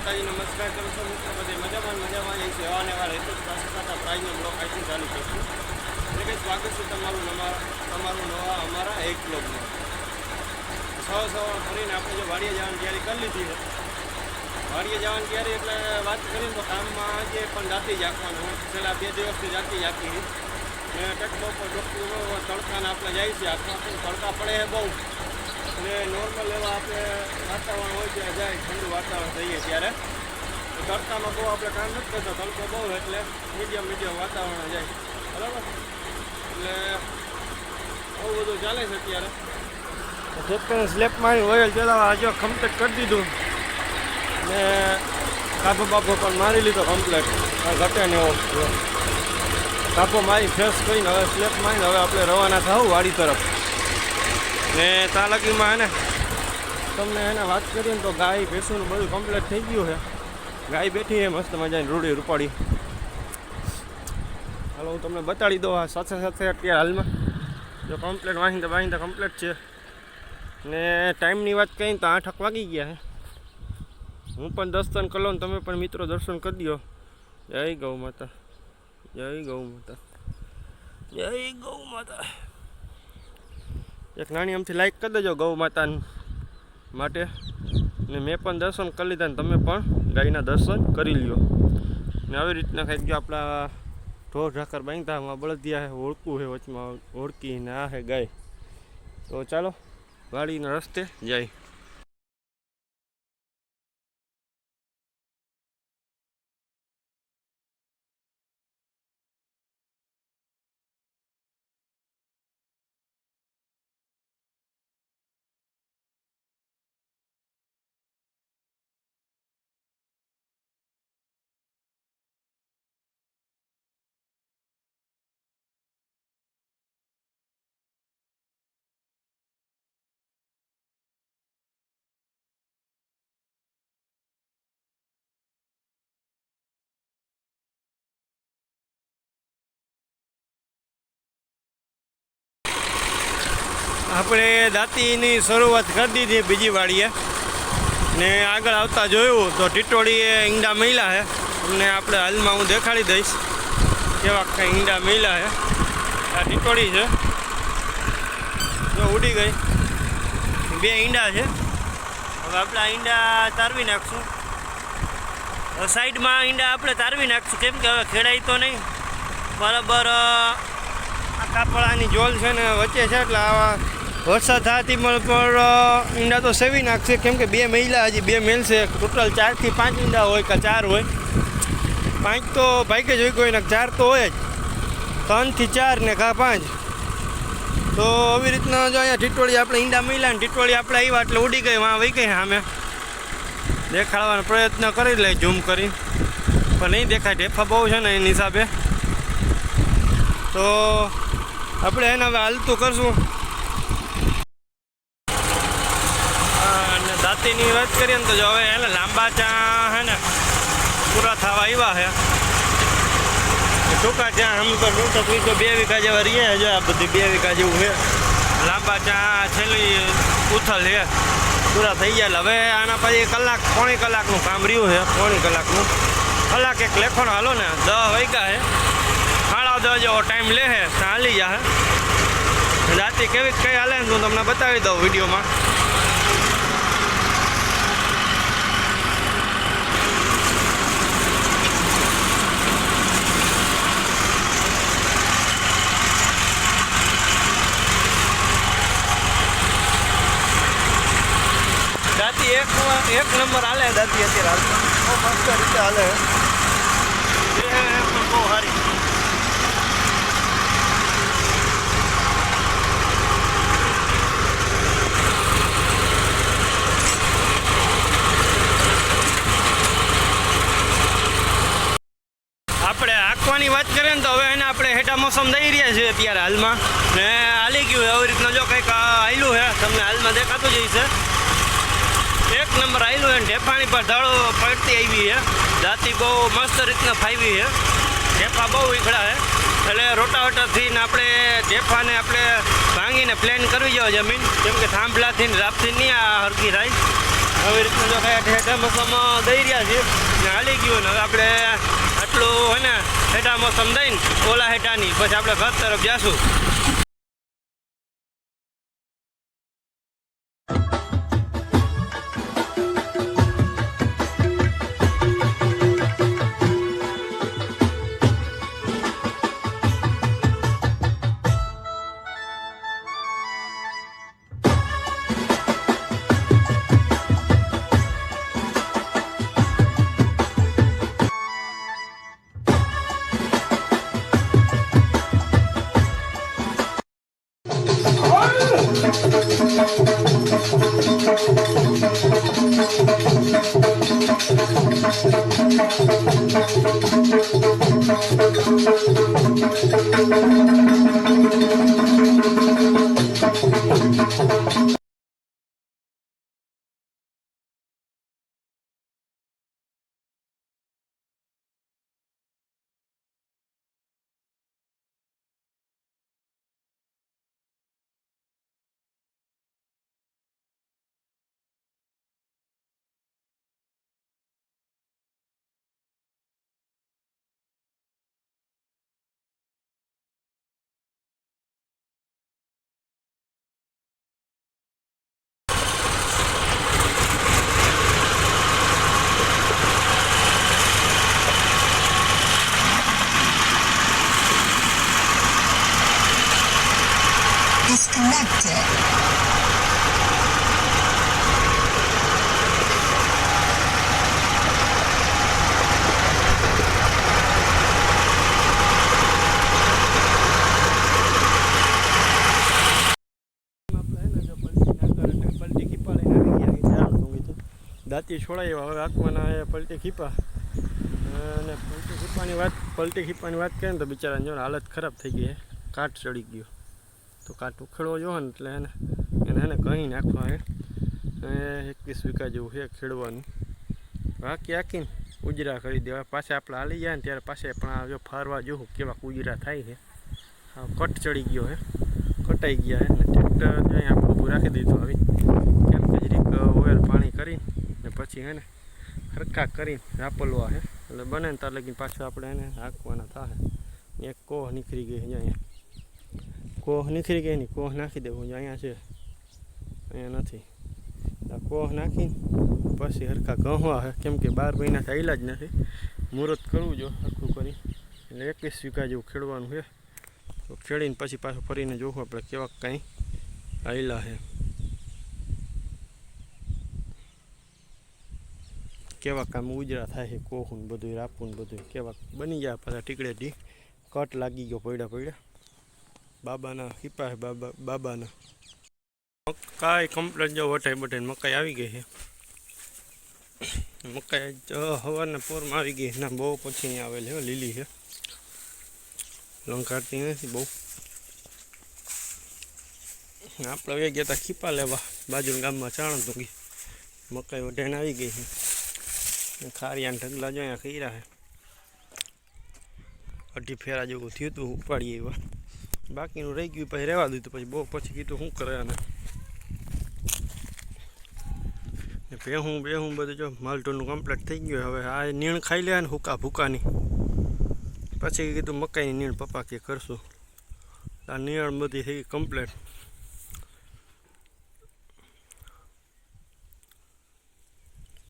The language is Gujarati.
માતાજી નમસ્કાર કરું છું મિત્રો, બધે મજામાં એ સેવા ને એવા રહેતું પાસે સાથે પ્રાઇઝનો બ્લોગ આઈથી ચાલુ કરશું. એટલે કે સ્વાગત છે તમારું નવા અમારા એક બ્લોગમાં. સવાર ફરીને આપણે જો વાડીએ જવાની તૈયારી કરી લીધી છે. વાડીએ જવાની તૈયારી એટલે વાત કરીને તો કામમાં આજે પણ જાતી જ આપવાનું છેલ્લા 2 દિવસથી જાતી જાતી ને ટેક્ટર પર ડોક્ટર તડકાને આપણે જાય છે. આખા તડકા પડે છે બહુ, અને નોર્મલ એવા આપણે વાતાવરણ હોય છે, જાય ઠંડુ વાતાવરણ થઈએ ત્યારે તડકામાં બહુ આપણે કામ નથી કરતા. તડકો બહુ એટલે મીડિયમ વાતાવરણ જાય, બરાબર. એટલે બહુ બધું ચાલે છે અત્યારે. ટ્રેક્ટરને સ્લેપ મારી ઓઇલ ચલાવવા હજુ કમ્પ્લીટ કરી દીધું ને કાપો બાપો પણ મારી લીધો કમ્પ્લીટ. ઘટે ને એવો કાપો મારી ફ્રેશ કરીને હવે સ્લેપ મારીને હવે આપણે રવાના થવું વાડી તરફ. ને તાલકીમાં એને તમને એને વાત કરીએ ને તો ગાય ભેંસુનું બધું કમ્પ્લીટ થઈ ગયું છે. ગાય બેઠી છે મસ્ત મજાની રૂડી રૂપાડી. હાલો હું તમને બતાડી દઉં. આ સાથે અત્યારે હાલમાં જો કમ્પ્લીટ વાહિંદા કમ્પ્લીટ છે. ને ટાઈમની વાત કહીને તો 8 વાગી ગયા છે. હું પણ દર્શન કરી લઉં, તમે પણ મિત્રો દર્શન કરી દો. જય ગૌ માતા, જય ગૌ માતા, જય ગૌ માતા. એક નાની આમથી લાઈક કરી દેજો ગૌ માતા માટે. ને મેં પણ દર્શન કરી લીધા ને તમે પણ ગાયના દર્શન કરી લ્યો. ને આવી રીતના કંઈક જો આપણા ઢોર ઢાકર બાંધતા બળદિયા છે, ઓળખું છે વચમાં ઓળખી ને આ છે ગાય. તો ચાલો વાડીના રસ્તે જાય. આપણે દાંતીની શરૂઆત કરી દીધી બીજી વાડીએ, ને આગળ આવતા જોયું તો ટીટોળીએ ઈંડા મેલ્યા છે. તમને આપણે હાલમાં હું દેખાડી દઈશ કેવા કંઈ ઈંડા મેલ્યા છે. આ ટીટોળી છે જો ઉડી ગઈ. 2 ઈંડા છે. હવે આપણે આ ઈંડા તારવી નાખશું. સાઈડમાં ઈંડા આપણે તારવી નાખશું, કેમ કે હવે ખેડાય તો નહીં બરાબર. આ કાપડાની જોલ છે ને વચ્ચે છે, એટલે આવા વરસાદ થતી પણ ઈંડા તો સેવી નાખશે. કેમ કે 2 મહિલા હજી 2 મેલશે. ટોટલ 4 થી 5 ઈંડા હોય કે 4 હોય. 5 તો ભાગ્ય જ હોય કોઈ ને, 4 તો હોય જ. 3 થી 4 ને કા 5. તો આવી રીતના જો અહીંયા ટીટોળી આપણે ઈંડા મહિલા ને ટીટોળી આપણે આવ્યા એટલે ઉડી ગઈ. વાં વહી ગઈ સામે. દેખાડવાનો પ્રયત્ન કરી લે ઝૂમ કરી, પણ નહીં દેખાય. ઢેફા બહુ છે ને એની હિસાબે. તો આપણે એને હવે હાલતું કરશું. અને દાંતીની વાત કરીએ ને તો જો હવે એને લાંબા ચા છે ને પૂરા થવા આવ્યા છે. ટૂંકા ચા આમ તો 2 વીઘા જેવા રહીએ છે. આ બધી 2 વીઘા જેવું છે. લાંબા ચા છેલ્લી ઉથલ છે, પૂરા થઈ ગયા. હવે આના પછી પોણી કલાકનું કામ રહ્યું છે. પોણી કલાકનું કલાક એક લેખોનો હાલો ને 10 વાગ્યા છે. 10:30 જેવો ટાઈમ લે છે, હાલી જાય. દાંતી કેવી કઈ હાલે ને હું તમને બતાવી દઉં વિડીયોમાં. દાંતી એક નંબર હાલે. દાંતી અત્યારે હાલમાં બહુ મસ્ત રીતે હાલે. બહુ સારી. આપણે આંકવાની વાત કરીએ ને તો હવે એને આપણે હેઠા મોસમ દઈ રહ્યા છીએ અત્યારે હાલમાં. ને હાલી ગયું આવી રીતના જો કંઈક હાલ્યું છે, તમને હાલમાં દેખાતું જ છે. એક નંબર આવેલું છે. ઢેફાની પર ધાળો પડતી આવી છે. દાંતી બહુ મસ્ત રીતના ફાવી છે. ઢેફા બહુ ઈખડા છે. એટલે રોટાવેટરથી ને આપણે ઢેફાને આપણે ભાંગીને પ્લેન કરવી જોઈએ જમીન. કેમ કે થાંભલાથી ને રાપથી નહીં આ હરકી થાય. આવી રીતના જો કાંઈ ઠેઠા મોસમમાં દઈ રહ્યા છીએ ને હાલી ગયું ને હવે આપણે આટલું હોય ને હેઠા મોસમ દઈને ઓલા હેઠાની પછી આપણે ઘર તરફ જઈશું. Disconnected. દાંતી છોડાય હવે આત્માના પલટી ખીપા અને પલટી ખીપાની વાત કરીએ ને તો બિચારાને જો હાલત ખરાબ થઈ ગઈ છે. કાટ ચડી ગયો તો કાટ ઉખેડવો જોવો ને એટલે એને કહી નાખવા હે 21 વીઘા જેવું છે ખેડવાનું. આખીને ઉજરા કરી દેવા. પાછા આપણે હાલી જાય ને ત્યારે પાછા પણ આ જો ફારવા જોવું કેવા ઉજરા થાય છે. કટ ચડી ગયો છે, કટાઈ ગયા છે ને ટ્રેક્ટર જો અહીંયા આપણે ઊભું રાખી દીધું આવી કેમ કે જરીક ઓઇલ પાણી કરીને ને પછી એને હરખા કરીને રાપલવા છે એટલે બને ને ત્યાં લગીને પાછું આપણે એને હાંકવાના થાય. એક કોહ નીકળી ગઈ છે અહીંયા, કોહ નીકળી ગઈ ને કોહ નાખી દેવું અહીંયા છે, અહીંયા નથી. આ કોહ નાખીને પછી હરખા ઘઉંવા છે કેમ કે 12 મહિના થયેલા જ નથી. મુહૂર્ત કરવું જો હરખું કરી એટલે 21 વીઘા જેવું ખેડવાનું છે. તો ખેડીને પછી પાછું ફરીને જોવું આપણે કેવા કાંઈ આવેલા છે, કેવા કામ ઉજરા થાય છે. કોહું બધું રાપું બધું કેવા બની જાય. પાછા ટીકડેથી કટ લાગી ગયો પડ્યા બાબાના ખીપા છે. બાબાના મકાઈ કમ્પ્લેટ જો વટાઈ બટાઈને મકાઈ આવી ગઈ છે. મકાઈ સવારના પોરમાં આવી ગઈ ના બહુ પછી નહીં આવેલી હોય, લીલી છે, લંકારતી નથી બહુ. આપણે હવે ગયા હતા ખીપા લેવા બાજુના ગામમાં ચાણ તૂંગી. મકાઈ વટાઈને આવી ગઈ છે. ખારિયાના ઢગલા જો અહીંયા કર્યા છે. 2 ફેરા જેવું થયું હતું ઉપાડીએ એવા. બાકીનું રહી ગયું પછી રહેવા દીધું. પછી બહુ પછી કીધું શું કરે અને બેહું બધું જો માલટોનું કમ્પ્લીટ થઈ ગયું. હવે આ નીણ ખાઈ લે ને હુકા ભૂકાની. પછી કીધું મકાઈની નીણ પપ્પા કે કરશું. આ નીણ બધી થઈ ગઈ કમ્પ્લીટ.